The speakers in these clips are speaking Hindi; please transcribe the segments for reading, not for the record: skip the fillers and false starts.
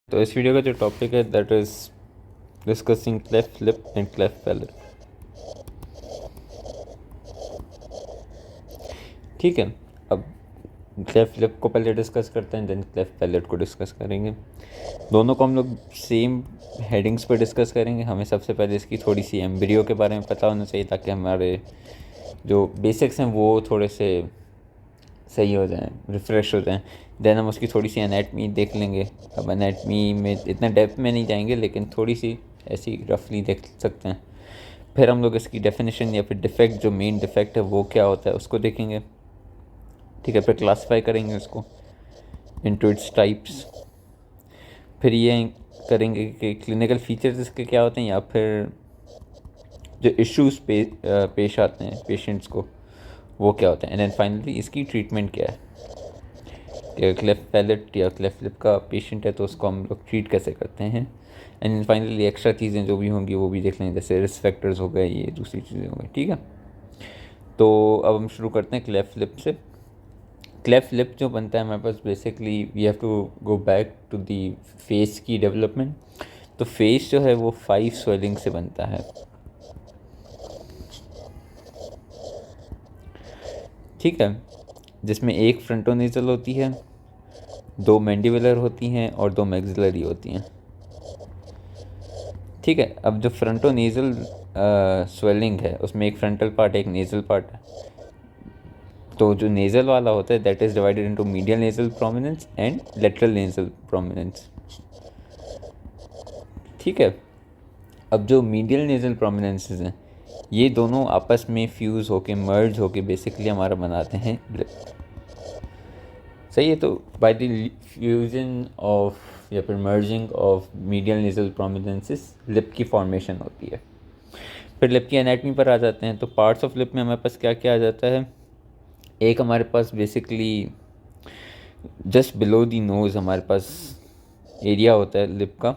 तो इस वीडियो का जो टॉपिक है that is discussing cleft lip and cleft palate. ठीक है, अब क्लेफ्ट लिप को पहले डिस्कस करते हैं, देन क्लेफ्ट पैलेट को डिस्कस करेंगे। दोनों को हम लोग सेम हेडिंग्स पर डिस्कस करेंगे। हमें सबसे पहले इसकी थोड़ी सी एम्ब्रियो के बारे में पता होना चाहिए ताकि हमारे जो बेसिक्स हैं वो थोड़े से सही हो जाएं, रिफ़्रेश हो जाएं। देन हम उसकी थोड़ी सी एनाटमी देख लेंगे। अब एनाटमी में इतना डेप्थ में नहीं जाएंगे, लेकिन थोड़ी सी ऐसी रफली देख सकते हैं। फिर हम लोग इसकी डेफिनेशन या फिर डिफेक्ट, जो मेन डिफेक्ट है वो क्या होता है उसको देखेंगे। ठीक है, फिर क्लासीफाई करेंगे उसको इनटू इट्स टाइप्स। फिर ये करेंगे कि क्लिनिकल फीचर्स इसके क्या होते हैं या फिर जो इश्यूज पेश आते हैं पेशेंट्स को वो क्या होते हैं। एंड देन फाइनली इसकी ट्रीटमेंट क्या है कि क्लेफ्ट पैलेट या क्लेफ्ट लिप का पेशेंट है तो उसको हम लोग ट्रीट कैसे करते हैं। एंड देन फाइनली एक्स्ट्रा चीज़ें जो भी होंगी वो भी देख लेंगे, जैसे रिस्क फैक्टर्स हो गए, ये दूसरी चीज़ें हो गई। ठीक है, तो अब हम शुरू करते हैं क्लेफ्ट लिप से। क्लेफ्ट लिप जो बनता है हमारे पास, basically we have to go back to the face की डेवलपमेंट। तो फेस जो है वो 5 स्वेलिंग से बनता है। ठीक है, जिसमें एक फ्रंटोनेजल होती है, 2 मैंडिबुलर होती हैं और 2 मैक्सिलरी होती हैं। ठीक है, अब जो फ्रंटोनेजल स्वेलिंग है उसमें एक फ्रंटल पार्ट एक नेजल पार्ट है। तो जो नेजल वाला होता है that is divided into medial nasal prominence and lateral nasal prominence. ठीक है, अब जो मीडियल नेजल प्रोमिनेंसेस हैं ये दोनों आपस में फ्यूज़ होके मर्ज होके बेसिकली हमारा बनाते हैं लिप। सही है, तो बाय द फ्यूजन ऑफ या फिर merging of medial nasal prominences lip की फॉर्मेशन होती है। फिर लिप की एनाटमी पर आ जाते हैं। तो पार्ट्स ऑफ लिप में हमारे पास क्या क्या आ जाता है। एक हमारे पास basically just below the nose हमारे पास एरिया होता है लिप का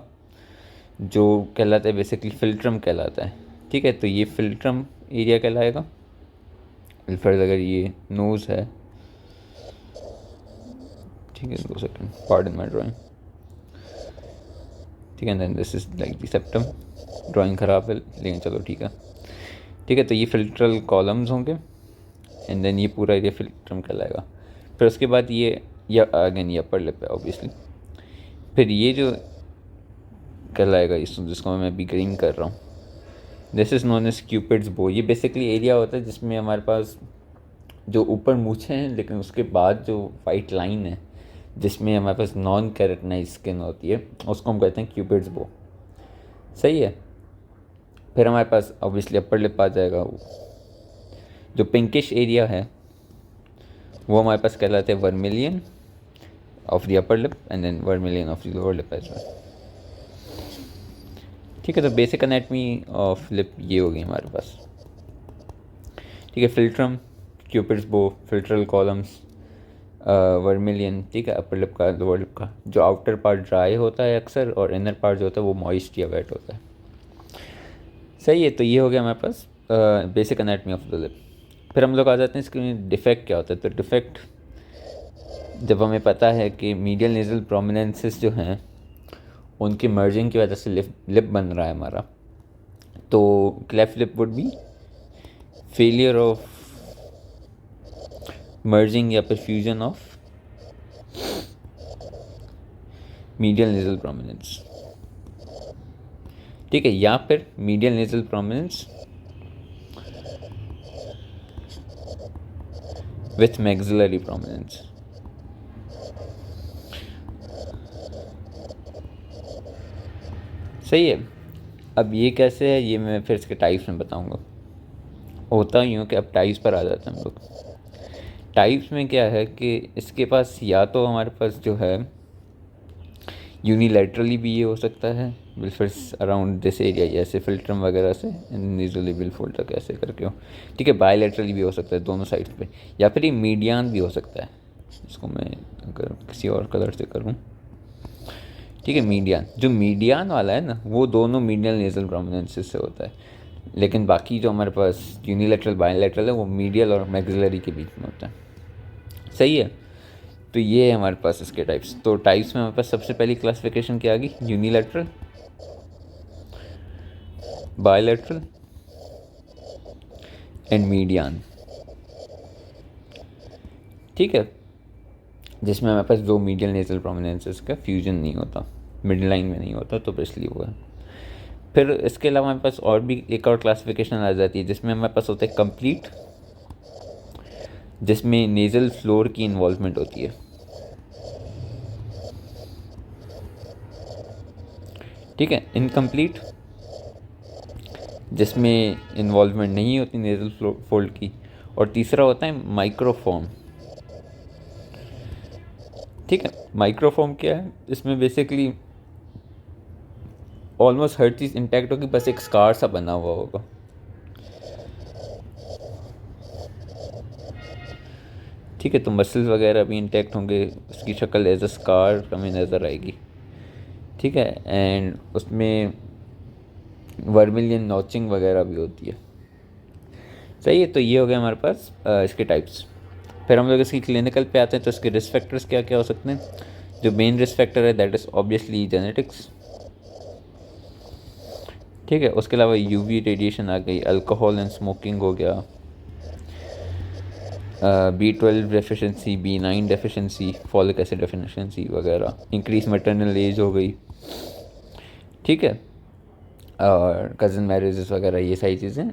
जो कहलाता है बेसिकली फिल्ट्रम कहलाता है। ठीक है, तो ये फिल्ट्रम एरिया कहलाएगा। फिर अगर ये नोज़ है, ठीक है 2 सेकेंड, पार्डन माय ड्राइंग। ठीक है, then this is like the septum. Drawing ख़राब है लेकिन चलो ठीक है। ठीक है, तो ये फिल्ट्रल कॉलम्स होंगे एंड देन ये पूरा एरिया फिल्ट्रम कहलाएगा। फिर उसके बाद ये या अगेन ये अपर लिप है ऑब्वियसली। फिर ये जो कहलाएगा इस जिसको मैं अभी ग्रीन कर रहा हूँ, this is known as Cupid's bow. ये बेसिकली एरिया होता है जिसमें हमारे पास जो ऊपर मूछें हैं लेकिन उसके बाद जो वाइट लाइन है जिसमें हमारे पास नॉन कैरेटनाइज स्किन होती है उसको हम कहते हैं क्यूपिड्स बो। सही है, फिर हमारे पास ऑब्वियसली अपर लिप आ जाएगा। जो पिंकिश एरिया है वो हमारे पास कहलाते हैं vermilion of the upper lip and then vermilion of the lower lip as well. ठीक है, तो बेसिक एनाटमी ऑफ लिप ये हो गई हमारे पास। ठीक है, फिल्ट्रम, क्यूपिड्स बो, फिल्ट्रल कॉलम्स, वर्मिलियन। ठीक है, अपर लिप का लोअर लिप का जो आउटर पार्ट ड्राई होता है अक्सर और इनर पार्ट जो होता है वो मॉइस्ट या वेट होता है। सही है, तो ये हो गया हमारे पास basic anatomy of the lip. फिर हम लोग आ जाते हैं इसके डिफेक्ट क्या होता है। तो डिफेक्ट जब हमें पता है कि मीडियल नेजल प्रोमिनेंसेस जो हैं उनकी मर्जिंग की वजह से लिप बन रहा है हमारा, तो cleft lip would be failure of merging या फिर fusion of medial nasal prominence. ठीक है, या फिर medial nasal prominence with maxillary prominence. सही है, अब ये कैसे है ये मैं फिर इसके टाइप्स में बताऊंगा। होता यूँ कि अब टाइप्स पर आ जाते हैं हम लोग। टाइप्स में क्या है कि इसके पास या तो हमारे पास जो है यूनिलैटरली भी ये हो सकता है बिल्कुल अराउंड दिस एरिया जैसे फिल्ट्रम वगैरह से नीजली बिल फोल्ड तक ऐसे करके हो। ठीक है, बायलैटरली भी हो सकता है दोनों साइड पे, या फिर ये मीडियान भी हो सकता है। इसको मैं अगर किसी और कलर से करूँ, ठीक है, मीडियान, जो मीडियान वाला है ना वो दोनों मीडियल नेजल प्रोमिनेंसेस से होता है, लेकिन बाकी जो हमारे पास यूनिलैटरल बायलैटरल है वो मीडियल और मैक्सिलरी के बीच में होता है। सही है, तो ये है हमारे पास इसके टाइप्स। तो टाइप्स में हमारे पास सबसे पहली क्लासिफिकेशन क्या आ गई, यूनिलैटरल, बायलैटरल एंड मीडियन। ठीक है, जिसमें हमारे पास दो मीडियल नेजल प्रोमिनेंसेस का फ्यूजन नहीं होता, मिड लाइन में नहीं होता, तो इसलिए हुआ है। फिर इसके अलावा हमारे पास और भी एक और क्लासिफिकेशन आ जाती है जिसमें हमारे पास होता है कंप्लीट, जिसमें नेजल फ्लोर की इन्वॉल्वमेंट होती है। ठीक है, इनकम्प्लीट जिसमें इन्वॉल्वमेंट नहीं होती नेजल फोल्ड की, और तीसरा होता है माइक्रोफॉर्म। ठीक है, माइक्रोफॉर्म क्या है, इसमें बेसिकली ऑलमोस्ट हर चीज़ इंटैक्ट होगी, बस एक स्कार सा बना हुआ होगा। ठीक है, तो मसल्स वगैरह भी इंटैक्ट होंगे, उसकी शक्ल एज अ स्कार हमें नज़र आएगी। ठीक है, एंड उसमें वर्मिलियन नॉचिंग वगैरह भी होती है। सही है, तो ये हो गया हमारे पास इसके टाइप्स। फिर हम लोग इसकी क्लिनिकल पे आते हैं, तो इसके रिस्क फैक्टर्स क्या क्या हो सकते हैं। जो मेन रिस्क फैक्टर है दैट इज़ ऑब्वियसली जेनेटिक्स। ठीक है, उसके अलावा यूवी रेडिएशन आ गई, अल्कोहल एंड स्मोकिंग हो गया, B12 deficiency, B9 deficiency, folic acid deficiency वगैरह, इंक्रीज मैटरनल एज हो गई। ठीक है, और कज़न मैरिजेस वगैरह, ये सारी चीज़ें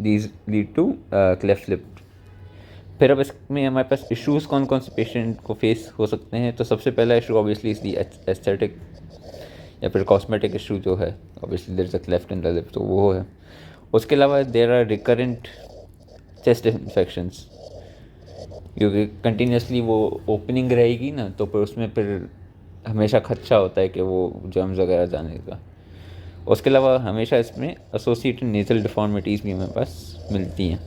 these lead to cleft lip. फिर अब इसमें हमारे पास इश्यूज़ कौन कौन से पेशेंट को फेस हो सकते हैं। तो सबसे पहला issue obviously is the aesthetic या फिर कॉस्मेटिक इशू जो है, obviously there is a cleft in the lip, तो वो है। उसके अलावा there are recurrent chest infections, क्योंकि कंटिन्यूसली वो ओपनिंग रहेगी ना, तो फिर उसमें फिर हमेशा खदशा होता है कि वो जर्म्स वगैरह जाने का। उसके अलावा हमेशा इसमें एसोसिएटेड नेजल डिफॉर्मिटीज़ भी हमारे पास मिलती हैं,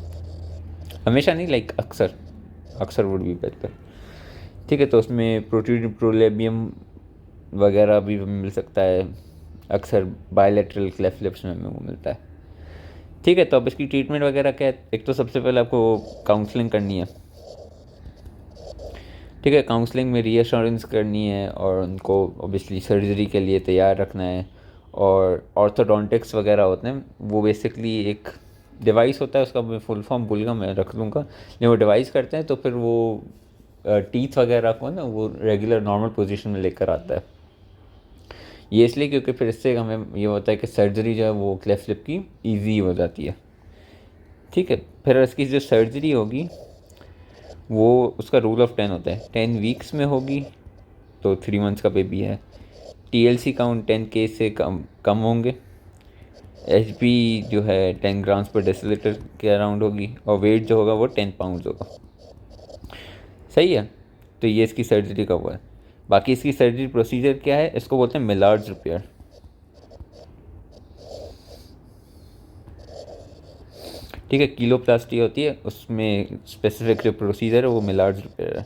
हमेशा नहीं, लाइक अक्सर, अक्सर वुड भी बेहतर। ठीक है, तो उसमें प्रोट्रूडेड प्रोलेबियम वगैरह भी मिल सकता है, अक्सर बायलैटरल क्लेफ्ट लिप्स में वो मिलता है। ठीक है, तो अब इसकी ट्रीटमेंट वगैरह क्या है। एक तो सबसे पहले आपको काउंसलिंग करनी है। ठीक है, काउंसलिंग में रीअश्योरेंस करनी है और उनको ऑब्वियसली सर्जरी के लिए तैयार रखना है। और ऑर्थोडोंटिक्स वगैरह होते हैं, वो बेसिकली एक डिवाइस होता है, उसका मैं फुल फॉर्म भूल गया, मैं रख लूँगा। जब वो डिवाइस करते हैं तो फिर वो टीथ वगैरह को ना वो रेगुलर नॉर्मल पोजीशन में लेकर आता है। ये इसलिए क्योंकि फिर इससे हमें ये होता है कि सर्जरी जो है वो क्लेफ्ट लिप की ईजी हो जाती है। ठीक है, फिर इसकी जो सर्जरी होगी वो उसका रूल ऑफ 10 होता है, 10 वीक्स में होगी, तो 3 मंथ्स का बेबी है। TLC काउंट 10K से कम होंगे। HP जो है 10 ग्राम्स पर डेसीलीटर के अराउंड होगी, और वेट जो होगा वो 10 पाउंड्स होगा। सही है, तो ये इसकी सर्जरी का हुआ है। बाकी इसकी सर्जरी प्रोसीजर क्या है, इसको बोलते हैं मिलार्ड्स रिपेयर। ठीक है, कीलोप्लास्टी होती है, उसमें स्पेसिफिक जो प्रोसीजर है वो मिलार्ड्स रिपेयर है।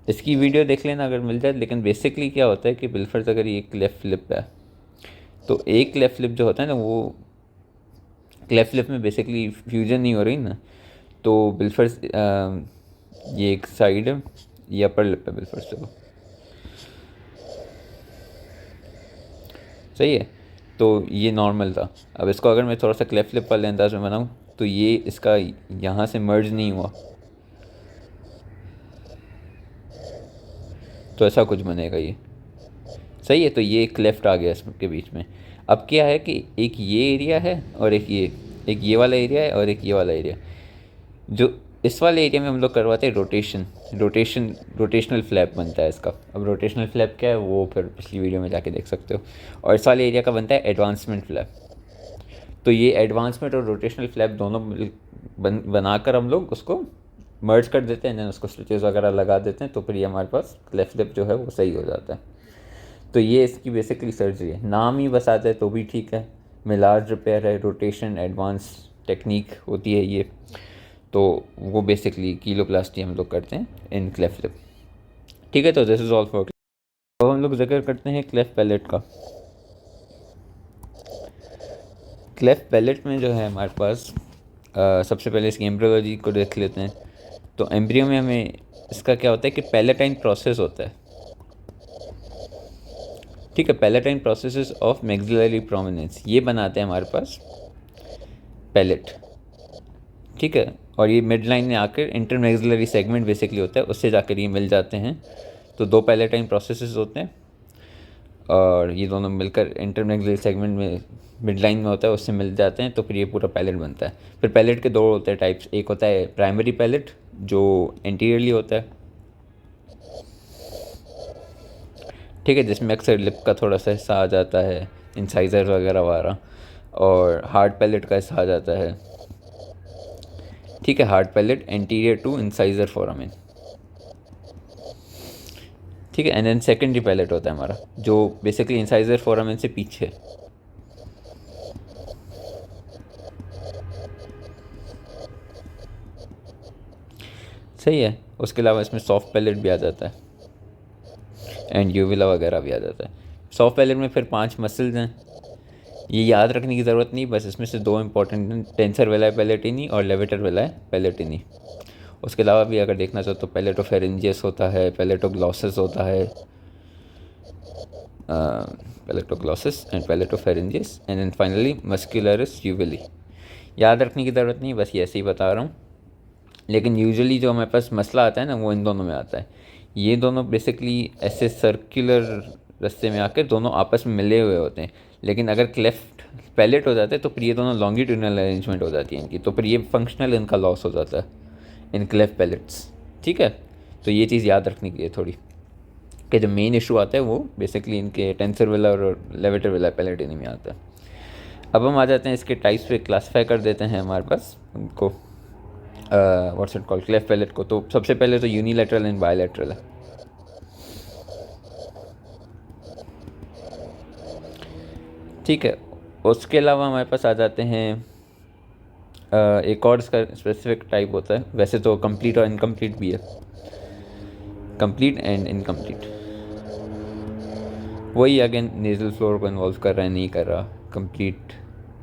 इसकी वीडियो देख लेना अगर मिल जाए। लेकिन बेसिकली क्या होता है कि बिल्फर्स अगर ये क्लेफ्ट लिप है, तो एक क्लेफ्ट लिप जो होता है ना, वो क्लेफ्ट लिप में बेसिकली फ्यूजन नहीं हो रही ना, तो बिल्फर्स ये एक साइड है, ये अपर लिप है बिल्फर्स। चलो सही है, तो ये नॉर्मल था। अब इसको अगर मैं थोड़ा सा क्लेफ्ट लिप वाले अंदाज में बनाऊँ, तो ये इसका यहाँ से मर्ज नहीं हुआ, तो ऐसा कुछ बनेगा ये। सही है, तो ये एक क्लेफ्ट आ गया इसके बीच में। अब क्या है कि एक ये एरिया है और एक ये वाला एरिया है और एक ये वाला एरिया। जो इस वाले एरिया में हम लोग करवाते हैं रोटेशनल फ्लैप बनता है इसका। अब रोटेशनल फ्लैप क्या है वो फिर पिछली वीडियो में जाके देख सकते हो। और इस वाले एरिया का बनता है एडवांसमेंट फ्लैप। तो ये एडवांसमेंट और रोटेशनल फ्लैप दोनों बनाकर हम लोग उसको मर्ज कर देते हैं, देन उसको स्टिचेस वगैरह लगा देते हैं, तो फिर ये हमारे पास क्लेफ्ट लिप जो है वो सही हो जाता है। तो ये इसकी बेसिकली सर्जरी है, नाम ही बस आता है तो भी ठीक है। मिलार्ज रिपेयर है, रोटेशन एडवांस टेक्निक होती है ये। तो वो बेसिकली कीलोप्लास्टी हम लोग करते हैं इन क्लेफ्ट लिप। ठीक है, तो दिस इज़ ऑल फॉर। अब हम लोग जिक्र करते हैं क्लेफ्ट पैलेट का। क्लेफ्ट पैलेट में जो है हमारे पास सबसे पहले इसकी एम्ब्रियोलॉजी को देख लेते हैं। तो एम्ब्रियो में हमें इसका क्या होता है कि पैलेटाइन प्रोसेस होता है, ठीक है, palatine processes of maxillary prominence, ये बनाते हैं हमारे पास पैलेट, ठीक है। और ये मिड लाइन में आकर इंटरमैक्सिलरी सेगमेंट बेसिकली होता है, उससे जाकर ये मिल जाते हैं। तो दो पैलेटाइन प्रोसेसेस होते हैं और ये दोनों मिलकर इंटरमैक्सिलरी सेगमेंट में मिड लाइन में होता है, उससे मिल जाते हैं, तो फिर ये पूरा पैलेट बनता है। फिर पैलेट के दो होते हैं टाइप्स, एक होता है प्राइमरी पैलेट जो एंटीरियरली होता है, ठीक है, जिसमें अक्सर लिप का थोड़ा सा हिस्सा आ जाता है, इंसाइजर वगैरह वाला, और हार्ड पैलेट का हिस्सा आ जाता है, ठीक है, hard palate anterior to incisor foramen, ठीक है। एंड देन सेकेंडरी पैलेट होता है हमारा जो बेसिकली इंसाइजर फोरामेन से पीछे, सही है। उसके अलावा इसमें सॉफ्ट पैलेट भी आ जाता है एंड यूविला वगैरह भी आ जाता है। सॉफ्ट पैलेट में फिर 5 मसल्स हैं, ये याद रखने की ज़रूरत नहीं, बस इसमें से 2 इंपॉर्टेंट, टेंसर वेलाई पैलेटिनी और लेवेटर वेलाई पैलेटिनी। उसके अलावा भी अगर देखना चाहो तो पैलेटोफेरेंजियस होता है, पैलेटोग्लॉसस होता है, palatoglossus and palatopharyngeus, and then finally muscularis uvulae. याद रखने की ज़रूरत नहीं, बस ये ऐसे ही बता रहा हूँ। लेकिन यूजुअली जो हमारे पास मसला आता है ना, वो इन दोनों में आता है। ये दोनों बेसिकली ऐसे सर्कुलर रास्ते में आकर दोनों आपस में मिले हुए होते हैं, लेकिन अगर क्लेफ्ट पैलेट हो जाते हैं तो फिर ये दोनों लॉन्गिट्यूडनल अरेंजमेंट हो जाती है इनकी, तो फिर ये फंक्शनल इनका लॉस हो जाता है इन क्लेफ्ट पैलेट्स, ठीक है। तो ये चीज़ याद रखने की है थोड़ी, कि जो मेन इशू आता है वो बेसिकली इनके टेंसर वेला और लेवेटर वेला पैलेटिनी में आता है। अब हम आ जाते हैं इसके टाइप्स पे, क्लासीफाई कर देते हैं हमारे पास उनको, what's it called, cleft palate को। तो सबसे पहले तो यूनिलैटरल एंड बायलैटरल है, ठीक है। उसके अलावा हमारे पास आ जाते हैं एक और इसका स्पेसिफिक टाइप होता है, वैसे तो कंप्लीट और इनकम्प्लीट भी है, कंप्लीट एंड इनकम्प्लीट। वही अगेन नेजल फ्लोर को इन्वॉल्व कर रहा है, नहीं कर रहा, कंप्लीट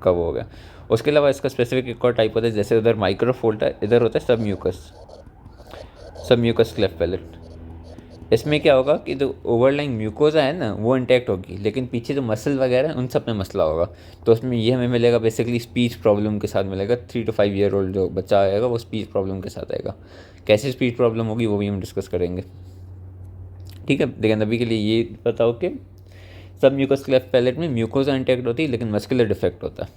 कब हो गया। उसके अलावा इसका स्पेसिफिक एक और टाइप होता है, जैसे उधर माइक्रोफोल्ड है, इधर होता है सब म्यूकस क्लेफ्ट पैलेट। इसमें क्या होगा कि जो ओवरलाइंग म्यूकोजा है ना वो इंटैक्ट होगी, लेकिन पीछे जो मसल वगैरह है उन सब में मसला होगा। तो उसमें ये हमें मिलेगा बेसिकली स्पीच प्रॉब्लम के साथ मिलेगा। 3 to 5 ईयर ओल्ड जो बच्चा आएगा वो स्पीच प्रॉब्लम के साथ आएगा। कैसे स्पीच प्रॉब्लम होगी वो भी हम डिस्कस करेंगे, ठीक है। लेकिन अभी के लिए ये बताओ कि सब म्यूकस क्लेफ्ट पैलेट में म्यूकोजा इंटैक्ट होती है लेकिन मस्कुलर डिफेक्ट होता है,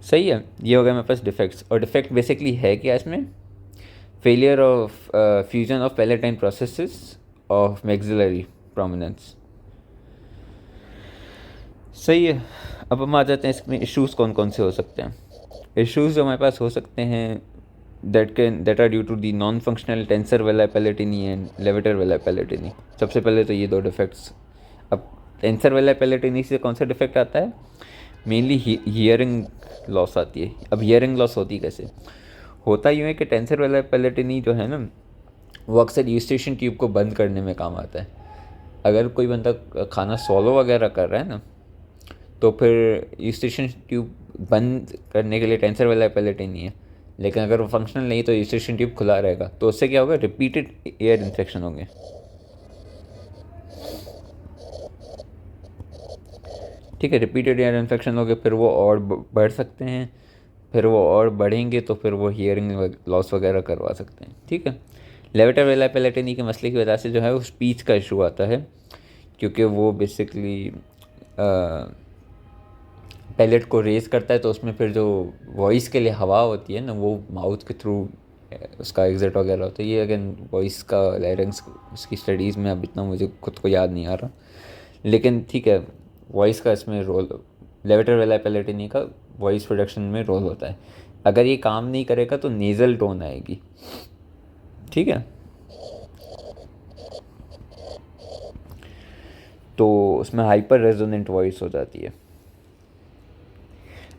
सही है। ये हो गया मेरे पास डिफेक्ट्स। और डिफेक्ट बेसिकली है क्या इसमें, failure of fusion of palatine processes of maxillary prominence, सही है। अब हम आ जाते हैं इसमें इश्यूज़ कौन कौन से हो सकते हैं। इश्यूज़ जो हमारे पास हो सकते हैं that are due to the non functional tensor veli palatini and levator veli palatini. सबसे पहले तो ये 2 डिफेक्ट्स। अब टेंसर वेलाई पैलेटिनी से कौन सा डिफेक्ट आता है, मेनली हियरिंग लॉस आती है। अब हियरिंग लॉस होती कैसे, होता यूँ है कि टेंसर वेलाई पैलेटिनी जो है ना वो अक्सर यूस्टेशन ट्यूब को बंद करने में काम आता है। अगर कोई बंदा खाना सॉलो वगैरह कर रहा है ना तो फिर यूस्टेशन ट्यूब बंद करने के लिए टेंसर वेलाई पैलेटिनी है, लेकिन अगर वो फंक्शनल नहीं तो यूस्टेशन ट्यूब खुला रहेगा, तो उससे क्या होगा, रिपीटेड एयर इन्फेक्शन होंगे, ठीक है। रिपीटेड एयर इन्फेक्शन हो गए फिर वो और बढ़ सकते हैं, फिर वो और बढ़ेंगे तो फिर वो हियरिंग लॉस वगैरह करवा सकते हैं, ठीक है। लेवेटर वेलाई पैलेटिनी के मसले की वजह से जो है वो स्पीच का इशू आता है, क्योंकि वो बेसिकली पैलेट को रेज करता है, तो उसमें फिर जो वॉइस के लिए हवा होती है ना वो माउथ के थ्रू उसका एग्जिट वगैरह होता है। ये अगेन वॉइस का लैरिंग्स उसकी स्टडीज़ में अब इतना मुझे खुद को याद नहीं आ रहा, लेकिन ठीक है, वॉइस का इसमें रोल, लेवेटर वेलाई पैलेटिनी का वॉइस प्रोडक्शन में रोल होता है। अगर ये काम नहीं करेगा तो नेज़ल टोन आएगी, ठीक है। तो उसमें हाइपर रेजोनेंट वॉइस हो जाती है।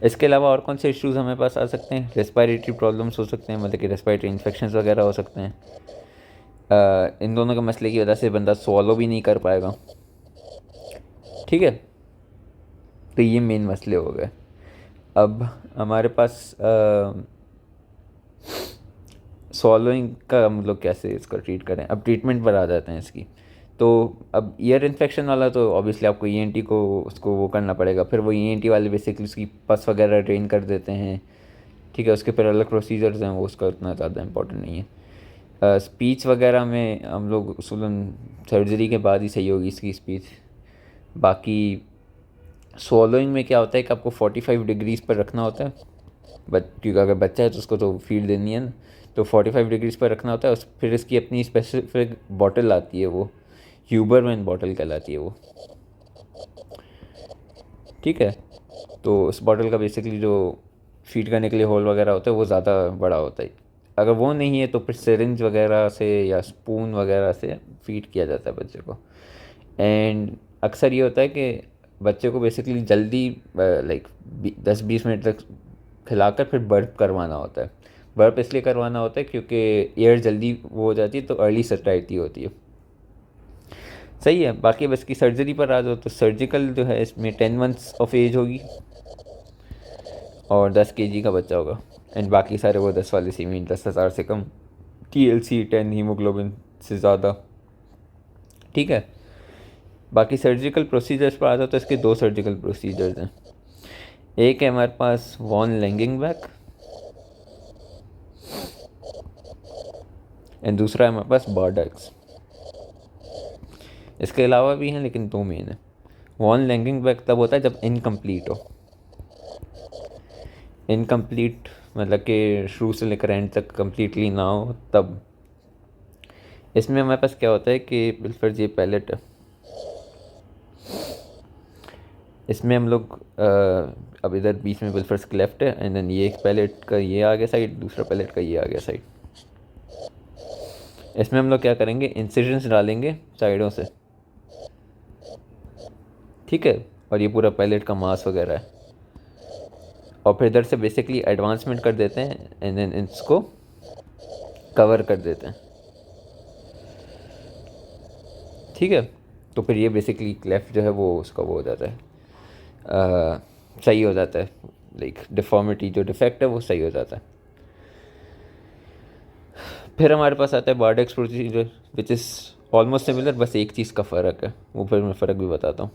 इसके अलावा और कौन से इश्यूज़ हमारे पास आ सकते हैं, रेस्पिरेटरी प्रॉब्लम्स हो सकते हैं, मतलब कि रेस्पिरेटरी इन्फेक्शंस वगैरह हो सकते हैं। इन दोनों के मसले की वजह से बंदा स्वॉलो भी नहीं कर पाएगा, ठीक है। तो ये मेन मसले हो गए। अब हमारे पास सॉलोइंग का हम लोग कैसे इसको ट्रीट करें। अब ट्रीटमेंट पर आ जाते हैं इसकी। तो अब ईयर इन्फेक्शन वाला तो ऑब्वियसली आपको ईएनटी को उसको वो करना पड़ेगा, फिर वो ईएनटी वाले बेसिकली उसकी पस वगैरह ड्रेन कर देते हैं, ठीक है। उसके फिर अलग प्रोसीजर्स हैं, वो उसका उतना ज़्यादा इंपॉर्टेंट नहीं है। स्पीच वगैरह में हम लोग उसूलन सर्जरी के बाद ही सही होगी इसकी स्पीच। बाकी swallowing में क्या होता है कि आपको 45 डिग्रीज़ पर रखना होता है, बट क्योंकि अगर बच्चा है तो उसको तो फीड देनी है ना, तो 45 डिग्रीज़ पर रखना होता है। फिर इसकी अपनी स्पेसिफिक बॉटल आती है, वो ह्यूबरमैन बॉटल कहलाती है वो, ठीक है। तो उस बॉटल का बेसिकली जो फीड करने के लिए होल वगैरह होता है वो ज़्यादा बड़ा होता है। अगर वो नहीं है तो फिर सिरिंज वगैरह से या स्पून वगैरह से फीड किया जाता है बच्चे को। एंड अक्सर ये होता है कि बच्चे को बेसिकली जल्दी लाइक 10-20 मिनट तक खिलाकर फिर बर्प करवाना होता है। बर्प इसलिए करवाना होता है क्योंकि एयर जल्दी वो हो जाती है, तो अर्ली सटाइटी होती है। सही है। बाकी बस की सर्जरी पर आ जाओ तो सर्जिकल जो है इसमें 10 मंथ्स ऑफ एज होगी और 10 kg का बच्चा होगा। एंड बाकी सारे वो 10 वाले सीमीन, 10,000 से कम, TLC 10 हीमोग्लोबिन से ज़्यादा, ठीक है। बाकी सर्जिकल प्रोसीजर्स पर आ जाओ तो इसके 2 सर्जिकल प्रोसीजर्स हैं। एक है हमारे पास वॉन लैंगिंगबैक एंड दूसरा है हमारे पास बॉर्डेक्स। इसके अलावा भी हैं लेकिन 2 मेन है। वॉन लैंगिंगबैक तब होता है जब इनकम्प्लीट हो। इनकम्प्लीट मतलब कि शुरू से लेकर एंड तक कम्प्लीटली ना हो तब। इसमें हमारे पास क्या होता है कि बिल्कुल ये पैलेट है, इसमें हम लोग अब इधर बीच में बिल्फर्स क्लेफ्ट है एंड देन ये एक पैलेट का ये आ गया साइड, दूसरा पैलेट का ये आ गया साइड। इसमें हम लोग क्या करेंगे, इंसिजन्स डालेंगे साइडों से, ठीक है। और ये पूरा पैलेट का मास वगैरह है, और फिर इधर से बेसिकली एडवांसमेंट कर देते हैं एंड देन इसको कवर कर देते हैं, ठीक है। तो फिर ये बेसिकली क्लेफ्ट जो है वो उसका वो हो जाता है, सही हो जाता है, लाइक डिफॉर्मिटी जो डिफेक्ट है वो सही हो जाता है। फिर हमारे पास आता है Bardach's procedure which is almost similar, बस एक चीज़ का फ़र्क है, वो फिर मैं फ़र्क भी बताता हूँ।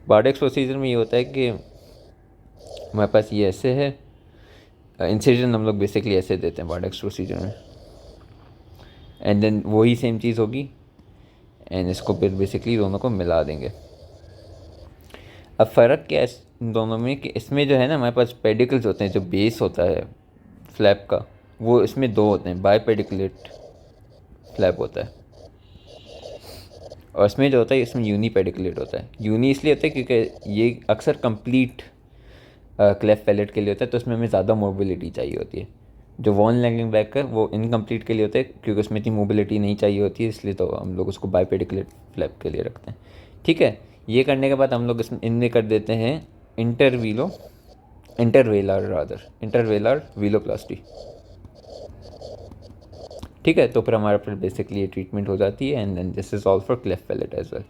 बार्डेक्स प्रोसीजर में ये होता है कि हमारे पास ये ऐसे है, इंसिजन हम लोग बेसिकली ऐसे देते हैं बार्डेक्स प्रोसीजर में, एंड देन वही सेम चीज़ होगी एंड इसको फिर बेसिकली दोनों को मिला देंगे। अब फ़र्क क्या है इन दोनों में कि इसमें जो है ना हमारे पास पेडिकल्स होते हैं, जो बेस होता है फ्लैप का वो इसमें 2 होते हैं, बाय पेडिकुलेट फ्लैप होता है, और इसमें जो होता है इसमें यूनी पेडिकुलेट होता है। यूनी इसलिए होता है क्योंकि ये अक्सर कंप्लीट क्लेफ्ट पैलेट के लिए होता है, तो उसमें हमें ज़्यादा मोबिलिटी चाहिए होती है। जो वॉन लैंगिंगबैक है वो इनकम्प्लीट के लिए होता है क्योंकि उसमें इतनी मोबिलिटी नहीं चाहिए होती है, इसलिए तो हम लोग उसको बाय पेडिकुलेट फ्लैप के लिए रखते हैं, ठीक है। ये करने के बाद हम लोग इसमें इनमें कर देते हैं इंटरवेलर वीलोप्लास्टी, ठीक है। तो फिर हमारा फिर बेसिकली ये ट्रीटमेंट हो जाती है and then this is all for cleft palate as well.